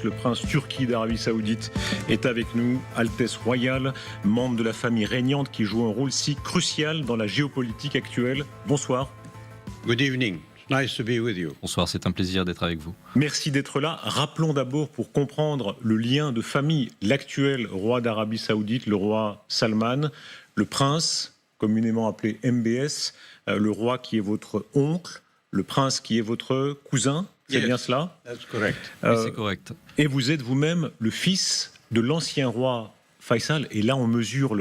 le prince Turki d'Arabie Saoudite est avec nous, Altesse royale, membre de la famille régnante qui joue un rôle si crucial dans la géopolitique actuelle. Bonsoir. Good evening. Nice to be with you. Bonsoir, c'est un plaisir d'être avec vous. Merci d'être là. Rappelons d'abord, pour comprendre le lien de famille, l'actuel roi d'Arabie Saoudite, le roi Salman, le prince, communément appelé MBS, le roi qui est votre oncle, le prince qui est votre cousin, c'est bien cela? That's correct. Oui, c'est correct. Et vous êtes vous-même le fils de l'ancien roi Faisal. Et là, on mesure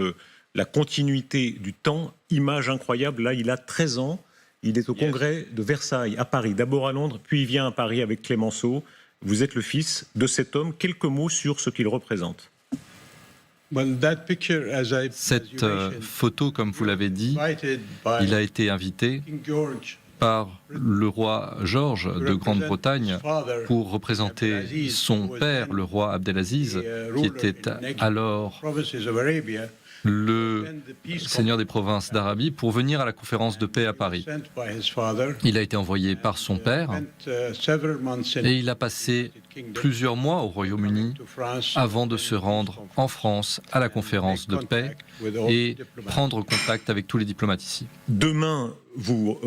la continuité du temps. Image incroyable, là, il a 13 ans. Il est au congrès de Versailles, à Paris. D'abord à Londres, puis il vient à Paris avec Clémenceau. Vous êtes le fils de cet homme. Quelques mots sur ce qu'il représente. Cette photo, comme vous l'avez dit, il a été invité par le roi George de Grande-Bretagne pour représenter son père, le roi Abdelaziz, qui était alors le seigneur des provinces d'Arabie, pour venir à la conférence de paix à Paris. Il a été envoyé par son père et il a passé plusieurs mois au Royaume-Uni avant de se rendre en France à la conférence de paix et prendre contact avec tous les diplomates ici. Demain, vous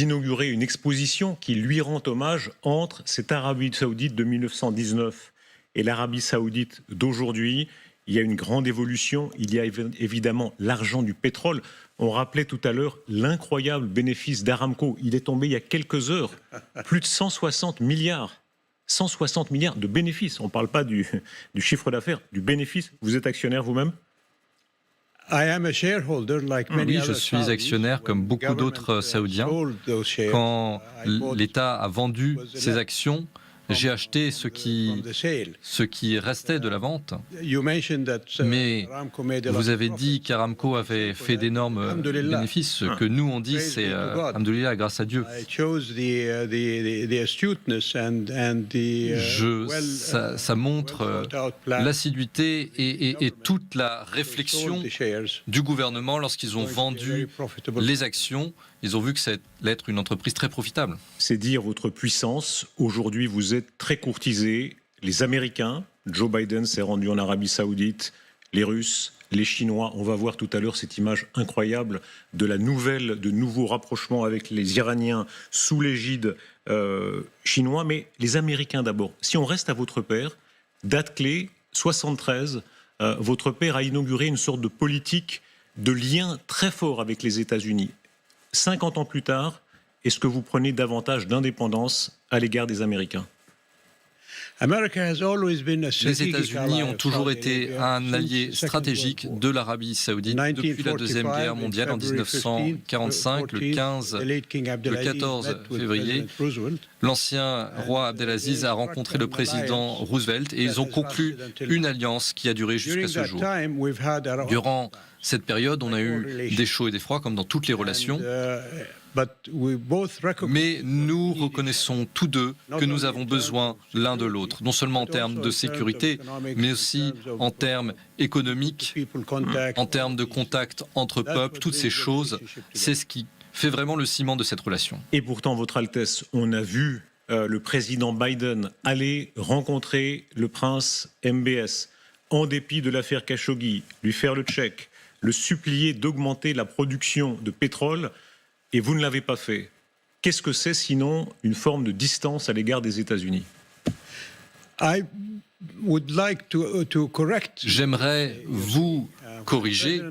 inaugurez une exposition qui lui rend hommage entre cette Arabie Saoudite de 1919 et l'Arabie Saoudite d'aujourd'hui. Il y a une grande évolution, il y a évidemment l'argent du pétrole. On rappelait tout à l'heure l'incroyable bénéfice d'Aramco. Il est tombé il y a quelques heures, plus de 160 milliards. 160 milliards de bénéfices. On ne parle pas du chiffre d'affaires, du bénéfice. Vous êtes actionnaire vous-même ? Oui, je suis actionnaire comme beaucoup d'autres Saoudiens. Quand l'État a vendu ses actions, j'ai acheté ce qui restait de la vente. Mais vous avez dit qu'Aramco avait fait d'énormes bénéfices. Ce que nous, on dit, c'est Alhamdoulilah, grâce à Dieu. Ça montre l'assiduité et toute la réflexion du gouvernement lorsqu'ils ont vendu les actions. Ils ont vu que ça allait être une entreprise très profitable. C'est dire votre puissance. Aujourd'hui, vous êtes très courtisé. Les Américains, Joe Biden s'est rendu en Arabie Saoudite, les Russes, les Chinois. On va voir tout à l'heure cette image incroyable de nouveaux rapprochements avec les Iraniens sous l'égide chinois. Mais les Américains d'abord. Si on reste à votre père, date clé, 73, votre père a inauguré une sorte de politique de lien très fort avec les États-Unis. 50 ans plus tard, est-ce que vous prenez davantage d'indépendance à l'égard des Américains ? Les États-Unis ont toujours été un allié stratégique de l'Arabie Saoudite depuis la Deuxième Guerre mondiale en 1945, le 14 février. L'ancien roi Abdelaziz a rencontré le président Roosevelt et ils ont conclu une alliance qui a duré jusqu'à ce jour. Durant cette période, on a eu des chauds et des froids comme dans toutes les relations. Mais nous reconnaissons tous deux que nous avons besoin l'un de l'autre, non seulement en termes de sécurité, mais aussi en termes économiques, en termes de contact entre peuples, toutes ces choses. C'est ce qui fait vraiment le ciment de cette relation. Et pourtant, Votre Altesse, on a vu le président Biden aller rencontrer le prince MBS, en dépit de l'affaire Khashoggi, lui faire le tchèque, le supplier d'augmenter la production de pétrole, et vous ne l'avez pas fait. Qu'est-ce que c'est sinon une forme de distance à l'égard des États-Unis ? J'aimerais vous corriger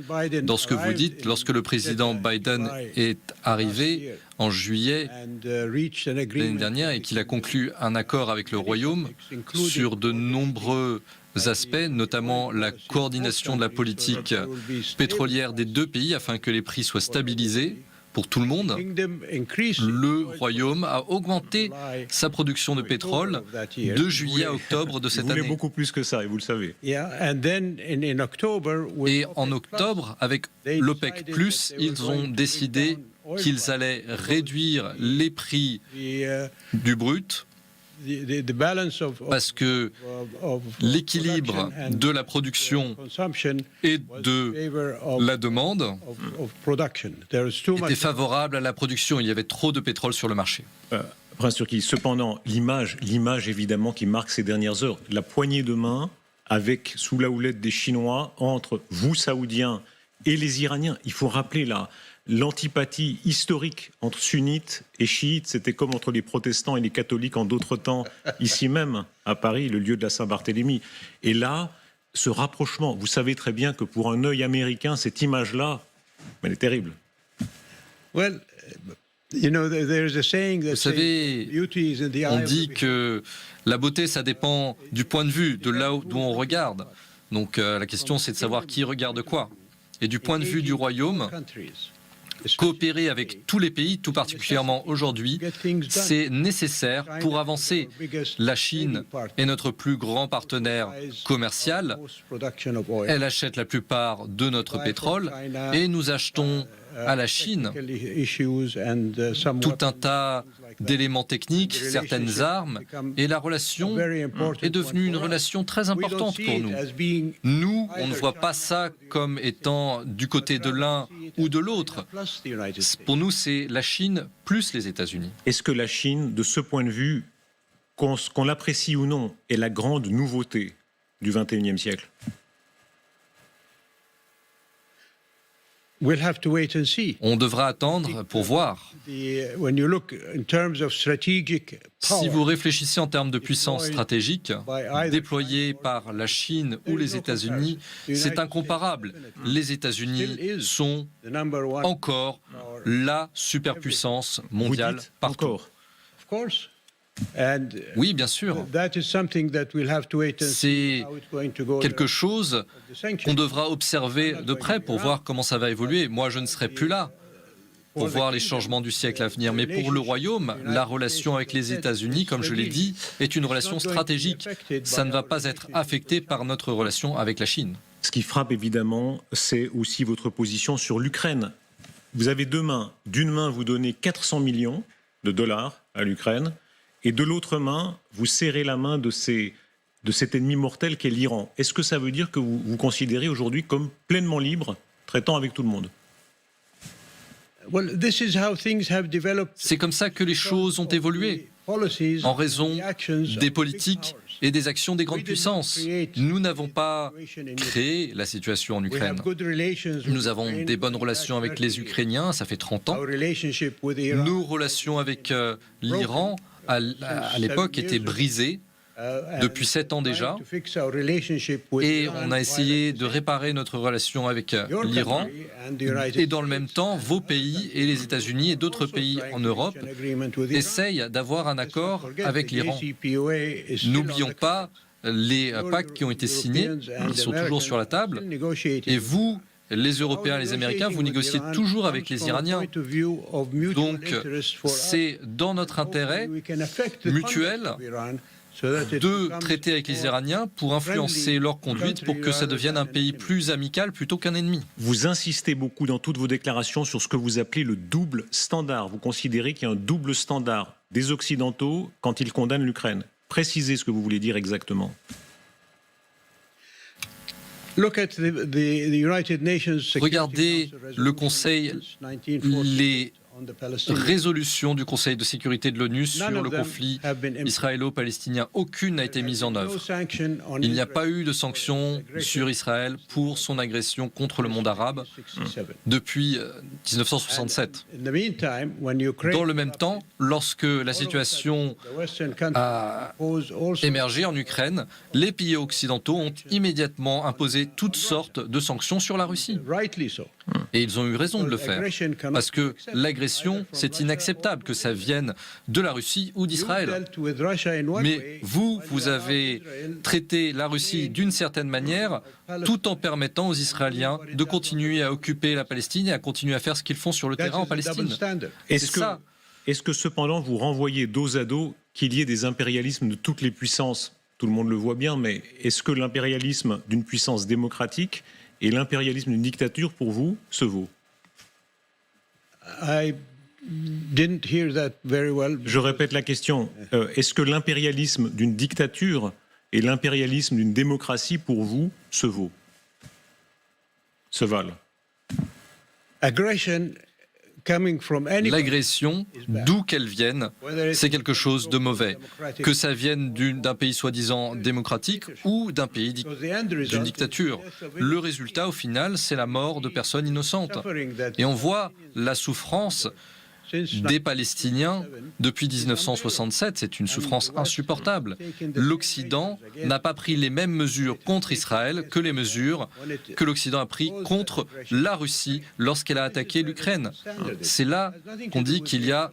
dans ce que vous dites. Lorsque le président Biden est arrivé en juillet l'année dernière et qu'il a conclu un accord avec le Royaume sur de nombreux aspects, notamment la coordination de la politique pétrolière des deux pays afin que les prix soient stabilisés pour tout le monde, le Royaume a augmenté sa production de pétrole de juillet à octobre de cette année. Vous voulez beaucoup plus que ça, et vous le savez. Et en octobre, avec l'OPEC+, ils ont décidé qu'ils allaient réduire les prix du brut Parce que l'équilibre de la production et de la demande était favorable à la production. Il y avait trop de pétrole sur le marché. Prince Turki, cependant, l'image évidemment qui marque ces dernières heures, la poignée de main avec, sous la houlette des Chinois, entre vous, Saoudiens, et les Iraniens. Il faut rappeler là, l'antipathie historique entre sunnites et chiites, c'était comme entre les protestants et les catholiques en d'autres temps, ici même, à Paris, le lieu de la Saint-Barthélemy. Et là, ce rapprochement, vous savez très bien que pour un œil américain, cette image-là, elle est terrible. Vous savez, on dit que la beauté, ça dépend du point de vue, de là d'où on regarde. Donc la question, c'est de savoir qui regarde quoi. Et du point de vue du royaume, coopérer avec tous les pays, tout particulièrement aujourd'hui, c'est nécessaire pour avancer. La Chine est notre plus grand partenaire commercial. Elle achète la plupart de notre pétrole et nous achetons à la Chine tout un tas d'éléments techniques, certaines armes, et la relation est devenue une relation très importante pour nous. Nous, on ne voit pas ça comme étant du côté de l'un ou de l'autre. Pour nous, c'est la Chine plus les États-Unis. Est-ce que la Chine, de ce point de vue, qu'on l'apprécie ou non, est la grande nouveauté du XXIe siècle ? On devra attendre pour voir. Si vous réfléchissez en termes de puissance stratégique, déployée par la Chine ou les États-Unis, c'est incomparable. Les États-Unis sont encore la superpuissance mondiale partout. Oui, bien sûr. C'est quelque chose qu'on devra observer de près pour voir comment ça va évoluer. Moi, je ne serai plus là pour voir les changements du siècle à venir. Mais pour le Royaume, la relation avec les États-Unis, comme je l'ai dit, est une relation stratégique. Ça ne va pas être affecté par notre relation avec la Chine. Ce qui frappe évidemment, c'est aussi votre position sur l'Ukraine. Vous avez deux mains. D'une main, vous donnez 400 millions de dollars à l'Ukraine. Et de l'autre main, vous serrez la main de cet ennemi mortel qu'est l'Iran. Est-ce que ça veut dire que vous vous considérez aujourd'hui comme pleinement libre, traitant avec tout le monde ? C'est comme ça que les choses ont évolué, en raison des politiques et des actions des grandes puissances. Nous n'avons pas créé la situation en Ukraine. Nous avons des bonnes relations avec les Ukrainiens, ça fait 30 ans. Nos relations avec l'Iran, à l'époque, étaient brisées depuis 7 ans déjà. Et on a essayé de réparer notre relation avec l'Iran. Et dans le même temps, vos pays et les États-Unis et d'autres pays en Europe essayent d'avoir un accord avec l'Iran. N'oublions pas les pactes qui ont été signés, ils sont toujours sur la table. Et vous, les Européens et les Américains, vous négociez toujours avec les Iraniens. Donc, c'est dans notre intérêt mutuel de traiter avec les Iraniens pour influencer leur conduite pour que ça devienne un pays plus amical plutôt qu'un ennemi. Vous insistez beaucoup dans toutes vos déclarations sur ce que vous appelez le double standard. Vous considérez qu'il y a un double standard des Occidentaux quand ils condamnent l'Ukraine. Précisez ce que vous voulez dire exactement. Regardez le Conseil, les résolutions du Conseil de sécurité de l'ONU sur le conflit israélo-palestinien. Aucune n'a été mise en œuvre. Il n'y a pas eu de sanctions sur Israël pour son agression contre le monde arabe depuis 1967. Dans le même temps, lorsque la situation a émergé en Ukraine, les pays occidentaux ont immédiatement imposé toutes sortes de sanctions sur la Russie. Et ils ont eu raison de le faire, parce que l'agression, c'est inacceptable que ça vienne de la Russie ou d'Israël. Mais vous avez traité la Russie d'une certaine manière, tout en permettant aux Israéliens de continuer à occuper la Palestine et à continuer à faire ce qu'ils font sur le terrain en Palestine. Est-ce que cependant vous renvoyez dos à dos qu'il y ait des impérialismes de toutes les puissances ? Tout le monde le voit bien, mais est-ce que l'impérialisme d'une puissance démocratique et l'impérialisme d'une dictature, pour vous, se vaut ? didn't hear that very well. Je répète la question. Est-ce que l'impérialisme d'une dictature et l'impérialisme d'une démocratie, pour vous, se valent? L'agression, d'où qu'elle vienne, c'est quelque chose de mauvais. Que ça vienne d'un pays soi-disant démocratique ou d'un pays d'une dictature. Le résultat, au final, c'est la mort de personnes innocentes. Et on voit la souffrance des Palestiniens depuis 1967. C'est une souffrance insupportable. L'Occident n'a pas pris les mêmes mesures contre Israël que les mesures que l'Occident a prises contre la Russie lorsqu'elle a attaqué l'Ukraine. C'est là qu'on dit qu'il y a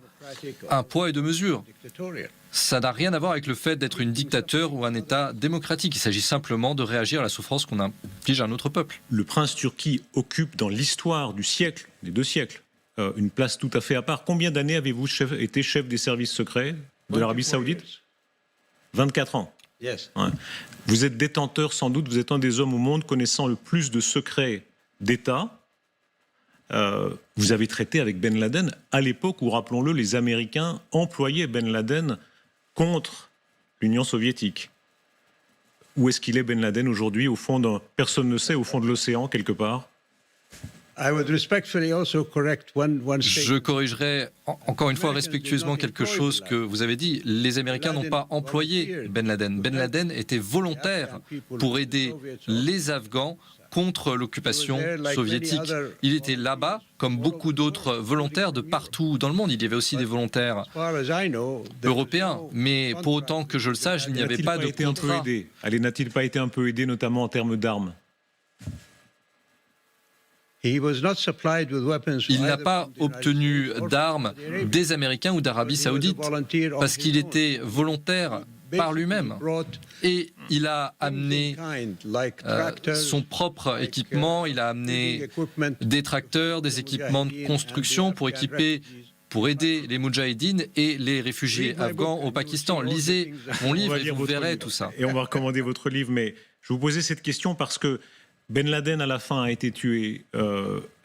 un poids et deux mesures. Ça n'a rien à voir avec le fait d'être une dictature ou un État démocratique. Il s'agit simplement de réagir à la souffrance qu'on inflige à un autre peuple. Le prince Turki occupe dans l'histoire du siècle, des 2 siècles, une place tout à fait à part. Combien d'années avez-vous été chef des services secrets de l'Arabie Saoudite? 24 ans. Yes. Ouais. Vous êtes détenteur, sans doute, vous êtes un des hommes au monde connaissant le plus de secrets d'État. Vous avez traité avec Ben Laden à l'époque où, rappelons-le, les Américains employaient Ben Laden contre l'Union soviétique. Où est-ce qu'il est, Ben Laden, aujourd'hui, au fond personne ne sait, au fond de l'océan, quelque part? Je corrigerai encore une fois respectueusement quelque chose que vous avez dit. Les Américains n'ont pas employé Ben Laden. Ben Laden était volontaire pour aider les Afghans contre l'occupation soviétique. Il était là-bas, comme beaucoup d'autres volontaires de partout dans le monde. Il y avait aussi des volontaires européens, mais pour autant que je le sache, il n'y avait pas de contrat. Allez, n'a-t-il pas été un peu aidé, notamment en termes d'armes? Il n'a pas obtenu d'armes des Américains ou d'Arabie Saoudite parce qu'il était volontaire par lui-même. Et il a amené son propre équipement, il a amené des tracteurs, des équipements de construction pour aider les Moudjahidines et les réfugiés afghans au Pakistan. Lisez mon livre et vous verrez tout ça. Et on va recommander votre livre, mais je vous posais cette question parce que Ben Laden, à la fin, a été tué,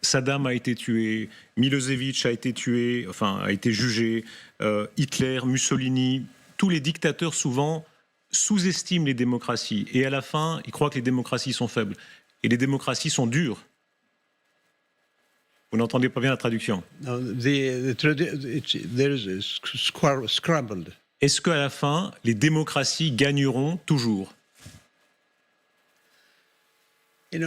Saddam a été tué, Milosevic a été tué, a été jugé, Hitler, Mussolini, tous les dictateurs, souvent, sous-estiment les démocraties. Et à la fin, ils croient que les démocraties sont faibles. Et les démocraties sont dures. Vous n'entendez pas bien la traduction. Est-ce qu'à la fin, les démocraties gagneront toujours? Je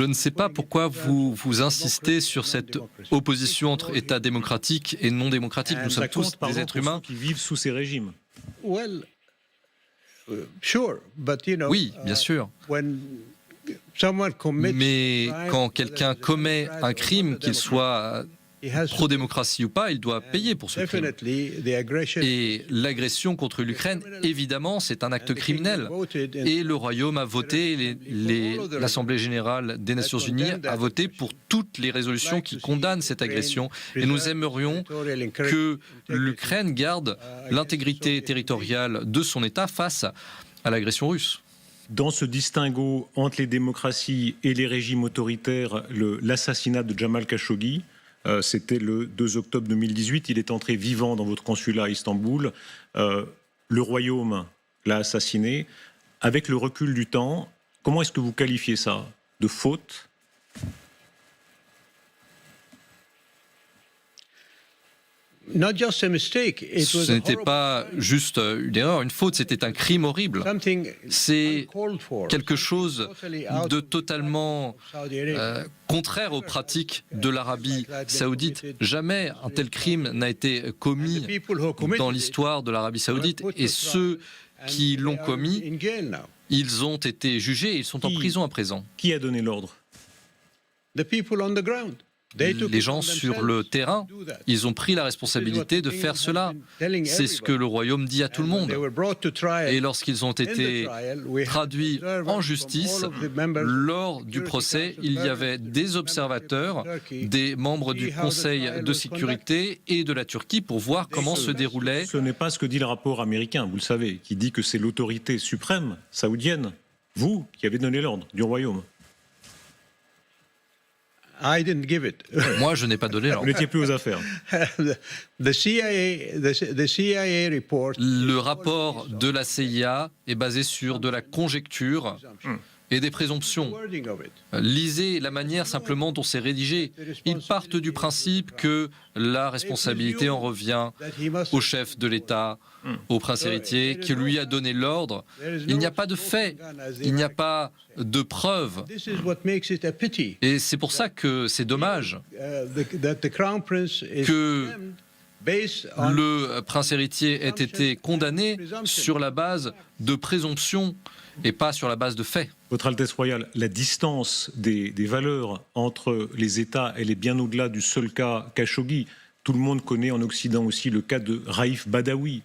ne sais pas pourquoi vous insistez sur cette opposition entre États démocratiques et non démocratiques. Nous sommes tous des êtres humains qui vivent sous ces régimes. Oui, bien sûr. Mais quand quelqu'un commet un crime, qu'il soit pro-démocratie ou pas, il doit payer pour ce crime. Et l'agression contre l'Ukraine, évidemment, c'est un acte criminel. Et le Royaume a voté, l'Assemblée générale des Nations unies a voté pour toutes les résolutions qui condamnent cette agression. Et nous aimerions que l'Ukraine garde l'intégrité territoriale de son État face à l'agression russe. Dans ce distinguo entre les démocraties et les régimes autoritaires, l'assassinat de Jamal Khashoggi, c'était le 2 octobre 2018. Il est entré vivant dans votre consulat à Istanbul. Le Royaume l'a assassiné. Avec le recul du temps, comment est-ce que vous qualifiez ça? De faute? Ce n'était pas juste une erreur, une faute, c'était un crime horrible. C'est quelque chose de totalement contraire aux pratiques de l'Arabie saoudite. Jamais un tel crime n'a été commis dans l'histoire de l'Arabie saoudite. Et ceux qui l'ont commis, ils ont été jugés et ils sont en prison à présent. Qui a donné l'ordre? Les gens sur le terrain, ils ont pris la responsabilité de faire cela. C'est ce que le Royaume dit à tout le monde. Et lorsqu'ils ont été traduits en justice, lors du procès, il y avait des observateurs, des membres du Conseil de sécurité et de la Turquie pour voir comment se déroulait. Ce n'est pas ce que dit le rapport américain, vous le savez, qui dit que c'est l'autorité suprême saoudienne, vous, qui avez donné l'ordre du Royaume. I didn't give it. Moi, je n'ai pas donné Vous l'ordre. n'étiez plus aux affaires. The CIA report. Le rapport de la CIA est basé sur de la conjecture et des présomptions. Lisez la manière simplement dont c'est rédigé. Ils partent du principe que la responsabilité en revient au chef de l'État, au prince héritier, qui lui a donné l'ordre. Il n'y a pas de fait, il n'y a pas de preuve. Et c'est pour ça que c'est dommage que le prince héritier ait été condamné sur la base de présomptions et pas sur la base de faits. Votre Altesse royale, la distance des valeurs entre les États, elle est bien au-delà du seul cas Khashoggi. Tout le monde connaît en Occident aussi le cas de Raif Badawi,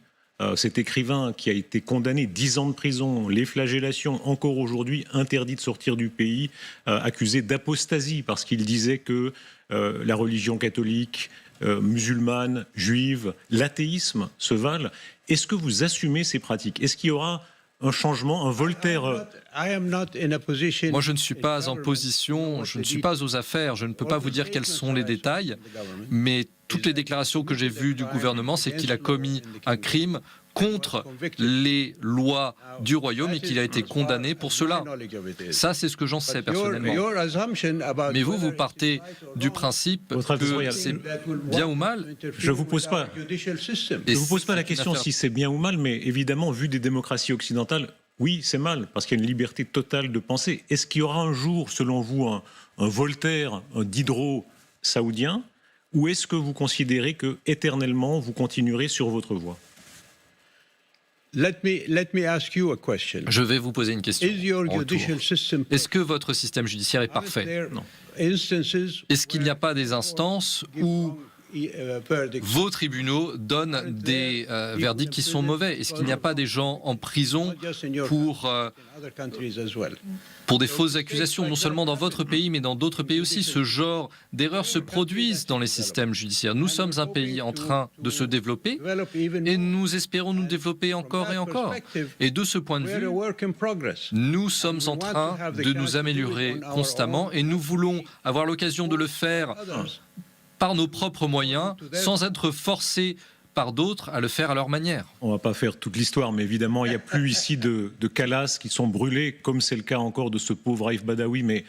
cet écrivain qui a été condamné 10 ans de prison, les flagellations, encore aujourd'hui interdit de sortir du pays, accusé d'apostasie parce qu'il disait que la religion catholique, musulmane, juive, l'athéisme se valent. Est-ce que vous assumez ces pratiques? Est-ce qu'il y aura un changement, un Voltaire? Moi, je ne suis pas en position, je ne suis pas aux affaires, je ne peux pas vous dire quels sont les détails, mais toutes les déclarations que j'ai vues du gouvernement, c'est qu'il a commis un crime contre les lois du royaume et qu'il a été condamné pour cela. Ça, c'est ce que j'en sais personnellement. Mais vous partez du principe que c'est bien ou mal. Je ne vous pose pas la question si c'est bien ou mal, mais évidemment, vu des démocraties occidentales, oui, c'est mal, parce qu'il y a une liberté totale de penser. Est-ce qu'il y aura un jour, selon vous, un Voltaire, un Diderot saoudien, ou est-ce que vous considérez que éternellement vous continuerez sur votre voie? Let me ask you a question. Je vais vous poser une question. en retour. System... Est-ce que votre système judiciaire est parfait? Non. Est-ce qu'il n'y a pas des instances où vos tribunaux donnent des verdicts qui sont mauvais? Est-ce qu'il n'y a pas des gens en prison pour des fausses accusations, non seulement dans votre pays, mais dans d'autres pays aussi? Ce genre d'erreurs se produisent dans les systèmes judiciaires. Nous sommes un pays en train de se développer et nous espérons nous développer encore et encore. Et de ce point de vue, nous sommes en train de nous améliorer constamment et nous voulons avoir l'occasion de le faire par nos propres moyens, sans être forcés par d'autres à le faire à leur manière. On ne va pas faire toute l'histoire, mais évidemment, il n'y a plus ici de calas qui sont brûlés, comme c'est le cas encore de ce pauvre Raif Badawi. Mais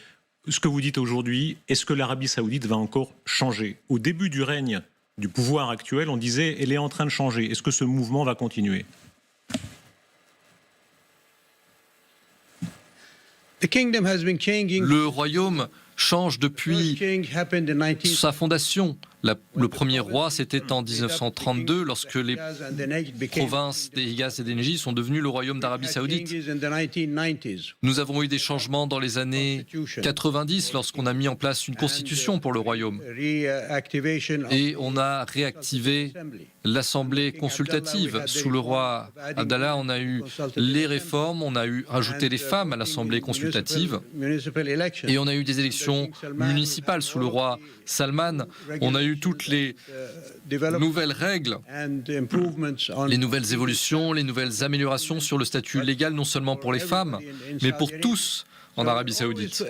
ce que vous dites aujourd'hui, est-ce que l'Arabie saoudite va encore changer? Au début du règne du pouvoir actuel, on disait elle est en train de changer. Est-ce que ce mouvement va continuer? Le royaume change depuis sa fondation. Le premier roi, c'était en 1932, lorsque les provinces des Hijaz et des Neji sont devenues le royaume d'Arabie saoudite. Nous avons eu des changements dans les années 90, lorsqu'on a mis en place une constitution pour le royaume. Et on a réactivé l'Assemblée consultative. Sous le roi Abdallah, on a eu les réformes, on a rajouté les femmes à l'Assemblée consultative. Et on a eu des élections municipales sous le roi Salman. On a eu toutes les nouvelles règles, les nouvelles évolutions, les nouvelles améliorations sur le statut légal, non seulement pour les femmes, mais pour tous en Arabie saoudite.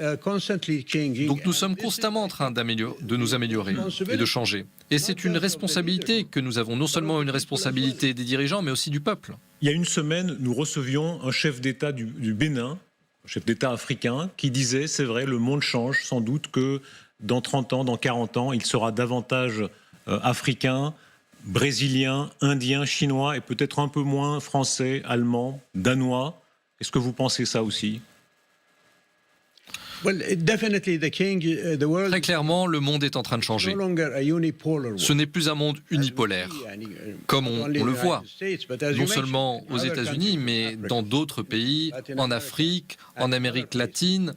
Donc nous sommes constamment en train de nous améliorer et de changer. Et c'est une responsabilité que nous avons, non seulement une responsabilité des dirigeants, mais aussi du peuple. Il y a une semaine, nous recevions un chef d'État du Bénin, un chef d'État africain, qui disait, c'est vrai, le monde change, sans doute que dans 30 ans, dans 40 ans, il sera davantage africain, brésilien, indien, chinois et peut-être un peu moins français, allemand, danois. Est-ce que vous pensez ça aussi? Très clairement, le monde est en train de changer. Ce n'est plus un monde unipolaire, comme on le voit, non seulement aux États-Unis, mais dans d'autres pays, en Afrique, en Amérique latine,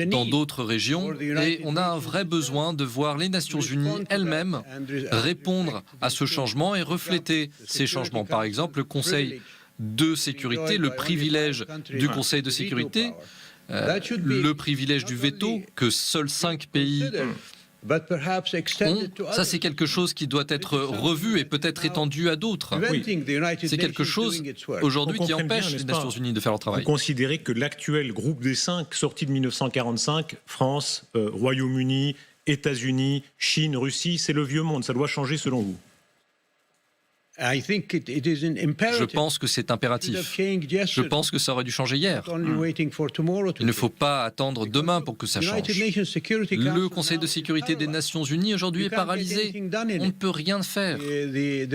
dans d'autres régions. Et on a un vrai besoin de voir les Nations Unies elles-mêmes répondre à ce changement et refléter ces changements. Par exemple, le Conseil de sécurité, le privilège du Conseil de sécurité, le privilège du veto que seuls 5 pays Ça, c'est quelque chose qui doit être revu et peut-être étendu à d'autres. C'est quelque chose aujourd'hui qui empêche les Nations Unies de faire leur travail. Vous considérez que l'actuel groupe des 5 sorti de 1945, France, Royaume-Uni, États-Unis, Chine, Russie, c'est le vieux monde. Ça doit changer selon vous? Je pense que c'est impératif. Je pense que ça aurait dû changer hier. Il ne faut pas attendre demain pour que ça change. Le Conseil de sécurité des Nations Unies aujourd'hui est paralysé. On ne peut rien faire. Les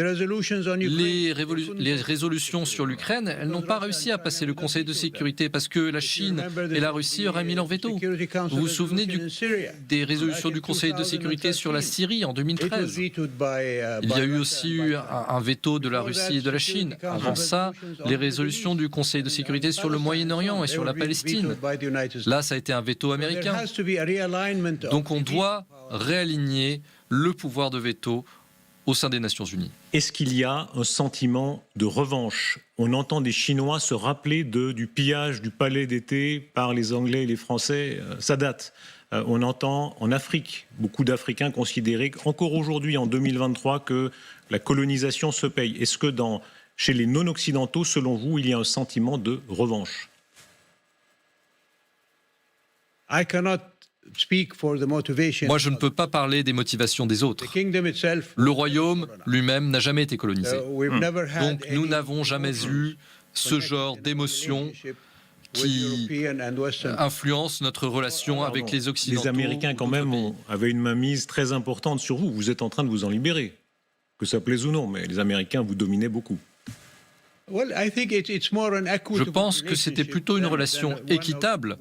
résolutions sur l'Ukraine, elles n'ont pas réussi à passer le Conseil de sécurité parce que la Chine et la Russie auraient mis leur veto. Vous vous souvenez des résolutions du Conseil de sécurité sur la Syrie en 2013? Il y a eu aussi un veto de la Russie et de la Chine. Avant ça, les résolutions du Conseil de sécurité sur le Moyen-Orient et sur la Palestine. Là, ça a été un veto américain. Donc on doit réaligner le pouvoir de veto au sein des Nations Unies. Est-ce qu'il y a un sentiment de revanche? On entend des Chinois se rappeler du pillage du palais d'été par les Anglais et les Français. Ça date. On entend en Afrique, beaucoup d'Africains considérer encore aujourd'hui, en 2023, que la colonisation se paye. Est-ce que chez les non-occidentaux, selon vous, il y a un sentiment de revanche? Moi, je ne peux pas parler des motivations des autres. Le royaume lui-même n'a jamais été colonisé. Donc nous n'avons jamais eu ce genre d'émotion qui influence notre relation avec les Occidentaux. Les Américains, quand même, avaient une mainmise très importante sur vous. Vous êtes en train de vous en libérer, que ça plaise ou non, mais les Américains vous dominaient beaucoup. Je pense que c'était plutôt une relation équitable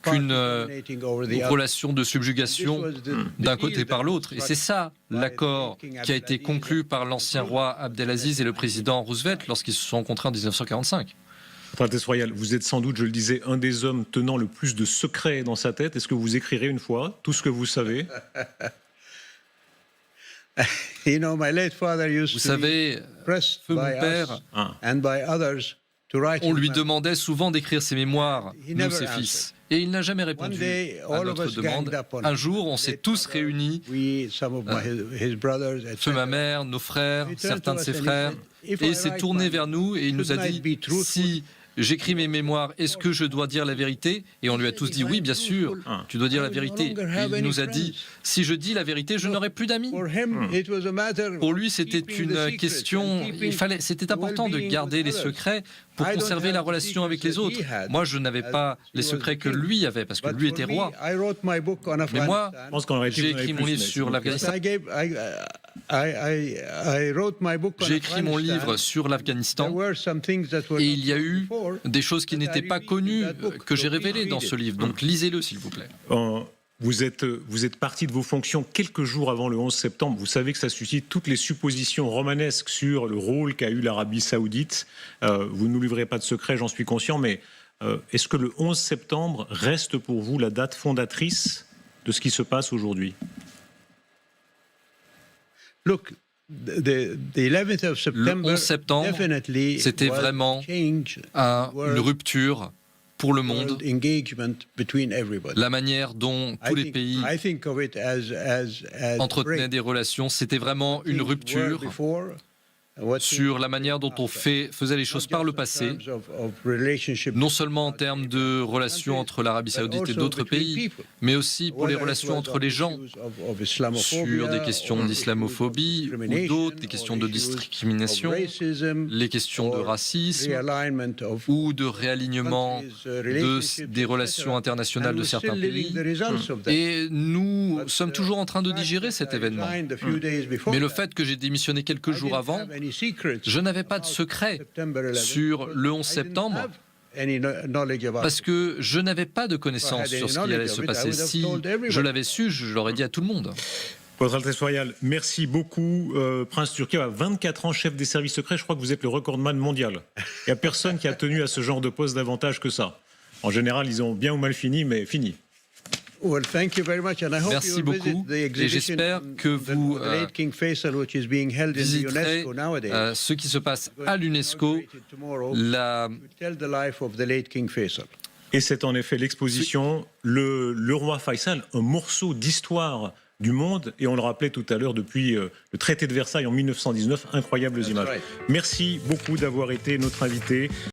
qu'une relation de subjugation d'un côté par l'autre. Et c'est ça l'accord qui a été conclu par l'ancien roi Abdelaziz et le président Roosevelt lorsqu'ils se sont rencontrés en 1945. Votre Altesse royale, vous êtes sans doute, je le disais, un des hommes tenant le plus de secrets dans sa tête. Est-ce que vous écrirez une fois tout ce que vous savez? Vous savez, feu mon père, on lui demandait souvent d'écrire ses mémoires, nous ses fils. Et il n'a jamais répondu à notre demande. Un jour, on s'est tous réunis, feu ma mère, nos frères, certains de ses frères, et il s'est tourné vers nous et il nous a dit « Si j'écris mes mémoires, est-ce que je dois dire la vérité ?» Et on lui a tous dit « Oui, bien sûr, tu dois dire la vérité. » Il nous a dit « Si je dis la vérité, je n'aurai plus d'amis. » Pour lui, c'était une question, c'était important de garder les secrets pour conserver la relation avec les autres. Moi, je n'avais pas les secrets que lui avait, parce que lui était roi. Mais moi, j'ai écrit mon livre sur l'Afghanistan. J'ai écrit mon livre sur l'Afghanistan et il y a eu des choses qui n'étaient pas connues que j'ai révélées dans ce livre. Donc lisez-le, s'il vous plaît. Vous êtes parti de vos fonctions quelques jours avant le 11 septembre. Vous savez que ça suscite toutes les suppositions romanesques sur le rôle qu'a eu l'Arabie saoudite. Vous ne nous livrez pas de secret, j'en suis conscient, mais est-ce que le 11 septembre reste pour vous la date fondatrice de ce qui se passe aujourd'hui? Le 11 septembre, c'était vraiment une rupture pour le monde, la manière dont tous les pays entretenaient des relations, c'était vraiment une rupture sur la manière dont on faisait les choses par le passé, non seulement en termes de relations entre l'Arabie saoudite et d'autres pays, mais aussi pour les relations entre les gens, sur des questions d'islamophobie ou d'autres, des questions de discrimination, les questions de racisme ou de réalignement des relations internationales de certains pays. Et nous sommes toujours en train de digérer cet événement. Mais le fait que j'ai démissionné quelques jours avant, je n'avais pas de secret sur le 11 septembre parce que je n'avais pas de connaissances sur ce qui allait se passer. Si je l'avais su, je l'aurais dit à tout le monde. Votre Altesse royale, merci beaucoup. Prince Turki, 24 ans chef des services secrets, je crois que vous êtes le recordman mondial. Il n'y a personne qui a tenu à ce genre de poste davantage que ça. En général, ils ont bien ou mal fini, mais fini. Merci beaucoup et j'espère que vous visiterez ce qui se passe à l'UNESCO. Et c'est en effet l'exposition Le Roi Faisal, un morceau d'histoire du monde. Et on le rappelait tout à l'heure, depuis le traité de Versailles en 1919, incroyables images. Merci beaucoup d'avoir été notre invité.